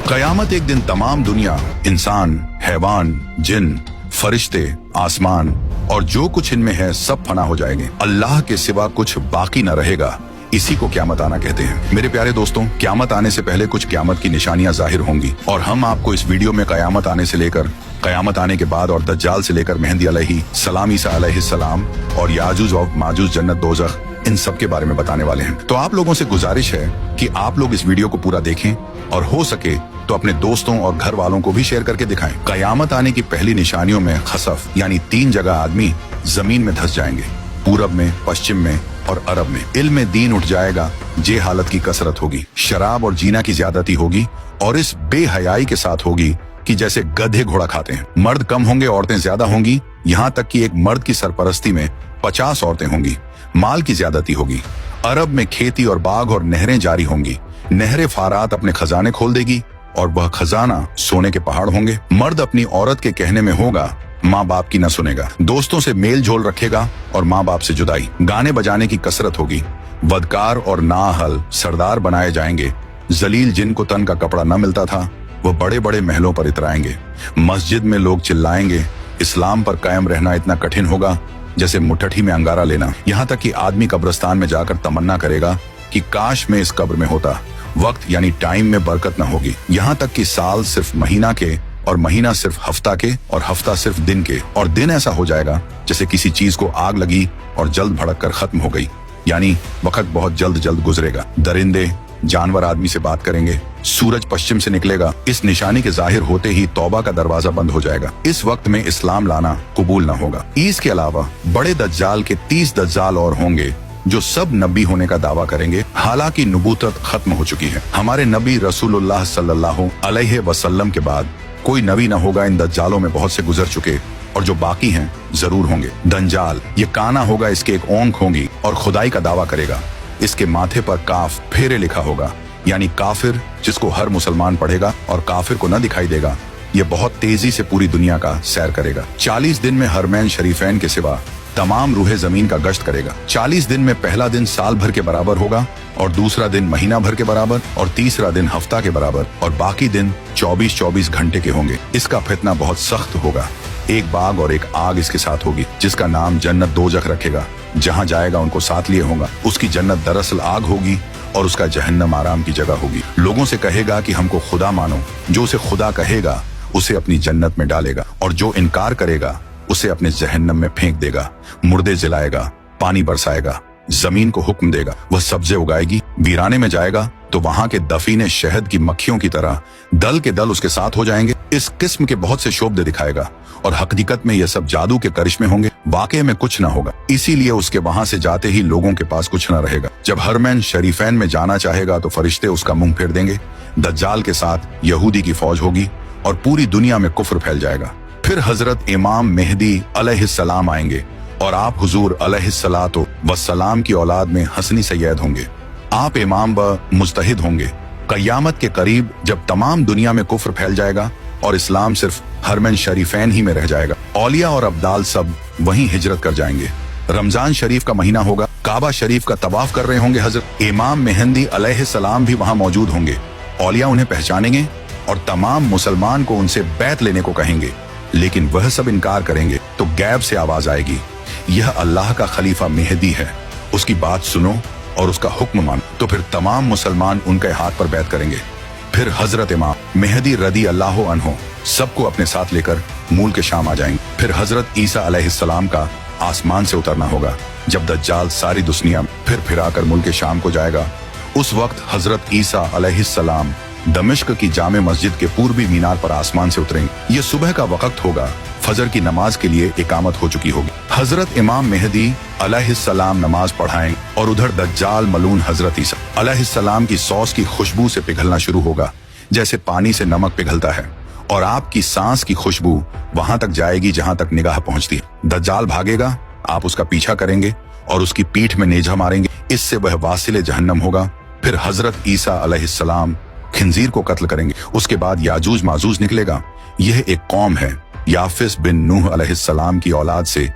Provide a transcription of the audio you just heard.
कयामत एक दिन तमाम दुनिया, इंसान, हैवान, जिन, फरिश्ते, आसमान और जो कुछ इनमें है सब फना हो जाएंगे। अल्लाह के सिवा कुछ बाकी न रहेगा। इसी को क्यामत आना कहते हैं। मेरे प्यारे दोस्तों, क्यामत आने से पहले कुछ क्यामत की निशानियां जाहिर होंगी और हम आपको इस वीडियो में कयामत आने से लेकर कयामत आने के बाद और दज्जाल से लेकर मेहदी अलैहिस्सलाम, ईसा अलैहिस्सलाम और याजूज और माजूज, जन्नत, दोज़ख, इन सब के बारे में बताने वाले हैं। तो आप लोगों से गुजारिश है कि आप लोग इस वीडियो को पूरा देखें और हो सके तो अपने दोस्तों और घर वालों को भी शेयर करके दिखाएं। कयामत आने की पहली निशानियों में खसफ यानी 3 जगह आदमी जमीन में धंस जाएंगे, पूरब में, पश्चिम में और अरब में। इल्म में दीन उठ जाएगा, जे हालत की कसरत होगी, शराब और जीना की ज्यादती होगी और इस बेहयाई के साथ होगी कि जैसे गधे घोड़ा खाते हैं। मर्द कम होंगे, औरतें ज्यादा होंगी, यहाँ तक कि एक मर्द की सरपरस्ती में 50 औरतें होंगी। माल की ज्यादती होगी। अरब में खेती और बाग और नहरें जारी होंगी। नहरें फारात अपने खजाने खोल देगी और वह खजाना सोने के पहाड़ होंगे। मर्द अपनी औरत के कहने में होगा, माँ बाप की न सुनेगा। दोस्तों से मेल झोल रखेगा और माँ बाप से जुदाई। गाने बजाने की कसरत होगी। वदकार और नाअहल सरदार बनाए जाएंगे। जलील जिनको तन का कपड़ा न मिलता था वह बड़े बड़े महलों पर इतराएंगे। मस्जिद में लोग चिल्लाएंगे। इस्लाम पर कायम रहना इतना कठिन होगा जैसे मुट्ठी में अंगारा लेना। यहाँ तक कि आदमी कब्रिस्तान में जाकर तमन्ना करेगा कि काश मैं इस कब्र में होता। वक्त यानी टाइम में बरकत न होगी। यहाँ तक कि साल सिर्फ महीना के और महीना सिर्फ हफ्ता के और हफ्ता सिर्फ दिन के और दिन ऐसा हो जाएगा जैसे किसी चीज को आग लगी और जल्द भड़क कर खत्म हो गई। यानी वक्त बहुत जल्द गुजरेगा। दरिंदे जानवर आदमी से बात करेंगे। सूरज पश्चिम से निकलेगा। इस निशानी के जाहिर होते ही तौबा का दरवाजा बंद हो जाएगा। इस वक्त में इस्लाम लाना कबूल न होगा। इसके अलावा बड़े दज्जाल के 30 दज्जाल और होंगे जो सब नबी होने का दावा करेंगे। हालांकि नबूवत खत्म हो चुकी है। हमारे नबी रसूलुल्लाह सल्लल्लाहु अलैहि वसल्लम के बाद कोई नबी न होगा। इन दज्जालों में बहुत से गुजर चुके और जो बाकी हैं जरूर होंगे। दंजाल ये काना होगा, इसके एक ओंख होंगी और खुदाई का दावा करेगा। इसके माथे पर काफ फेरे लिखा होगा, यानी काफिर जिसको हर मुसलमान पढ़ेगा और काफिर को न दिखाई देगा। ये बहुत तेजी से पूरी दुनिया का सैर करेगा। 40 दिन में हरमैन शरीफैन के सिवा तमाम रूहे जमीन का गश्त करेगा। 40 दिन में पहला दिन साल भर के बराबर होगा और दूसरा दिन महीना भर के बराबर और तीसरा दिन हफ्ता के बराबर और बाकी दिन 24-24 घंटे के होंगे। इसका फितना बहुत सख्त होगा। एक बाग और एक आग इसके साथ होगी जिसका नाम जन्नत, दोज़ख रखेगा। जहाँ जाएगा उनको साथ लिए होगा। उसकी जन्नत दरअसल आग होगी और उसका जहन्नम आराम की जगह होगी। लोगों से कहेगा कि हमको खुदा मानो। जो उसे खुदा कहेगा उसे अपनी जन्नत में डालेगा और जो इनकार करेगा उसे अपने जहन्नम में फेंक देगा। मुर्दे जलाएगा, पानी बरसाएगा, जमीन को हुक्म देगा, वह सब्जे उगाएगी। वीराने में जाएगा तो वहां के दफीने शहद की मक्खियों की तरह दल के दल उसके साथ हो जाएंगे। इस किस्म के बहुत से शोभे दिखाएगा और हकीकत में यह सब जादू के करिश्मे होंगे। वाकई में कुछ न होगा। इसीलिए उसके वहां से जाते ही लोगों के पास कुछ न रहेगा। जब हरमैन शरीफैन में जाना चाहेगा तो फरिश्ते उसका मुंह फेर देंगे। दज्जाल के साथ यहूदी की फौज होगी और पूरी दुनिया में कुफ्र फैल जाएगा। फिर हजरत इमाम मेहदी अलैहिस्सलाम आएंगे और आप हुजूर अलैहिस्सलातो वस्सलाम की औलाद में हसनी सैयद होंगे। आप इमाम व मुज्तहिद होंगे। कयामत के करीब जब तमाम दुनिया में कुफ्र फैल जाएगा और इस्लाम सिर्फ हरमैन शरीफैन ही में रह जाएगा। औलिया और अब्दाल सब वहीं हिजरत कर जाएंगे। रमजान शरीफ का महीना होगा। काबा शरीफ का तवाफ कर रहे होंगे। हजरत इमाम मेहदी अलैहिस्सलाम भी वहां मौजूद होंगे। औलिया उन्हें पहचानेंगे और तमाम मुसलमान को उनसे बैत लेने को कहेंगे, लेकिन वह सब इनकार करेंगे तो गैब से आवाज आएगी, यह अल्लाह का खलीफा मेहदी है, उसकी बात सुनो और उसका हुक्म मानो। तो फिर तमाम मुसलमान उनके हाथ पर बैत करेंगे। फिर हजरत इमाम मेहदी रदी अल्लाह अन्हो सबको अपने साथ लेकर मूल के शाम आ जाएंगे। फिर हजरत ईसा अलैहिस्सलाम का आसमान से उतरना होगा। जब दज्जाल सारी दुनिया फिर फिराकर मुल्क के शाम को जाएगा, उस वक्त हजरत ईसा अलैहिस्सलाम दमिश्क की जामे मस्जिद के पूर्वी मीनार पर आसमान से उतरेंगे। ये सुबह का वक्त होगा। फजर की नमाज के लिए इकामत हो चुकी होगी। हजरत इमाम मेहदी अलैहिस्सलाम नमाज पढ़ाएंगे और उधर दज्जाल मलून हजरत ईसा अलैहिस्सलाम की सॉस की खुशबू से पिघलना शुरू होगा जैसे पानी से नमक पिघलता है और आपकी सांस की खुशबू वहां तक जाएगी जहां तक निगाह पहुंचती है। दज्जाल भागेगा, आप उसका पीछा करेंगे और उसकी पीठ में नेजा मारेंगे। इससे वह वासिले जहन्नम होगा। फिर हजरत ईसा अलैहिस्सलाम खिंजीर को कत्ल करेंगे। उसके बाद याजूज माजूज निकलेगा। यह एक कौम है। याफिस बिन नूह अलैहिस्सलाम की औलाद से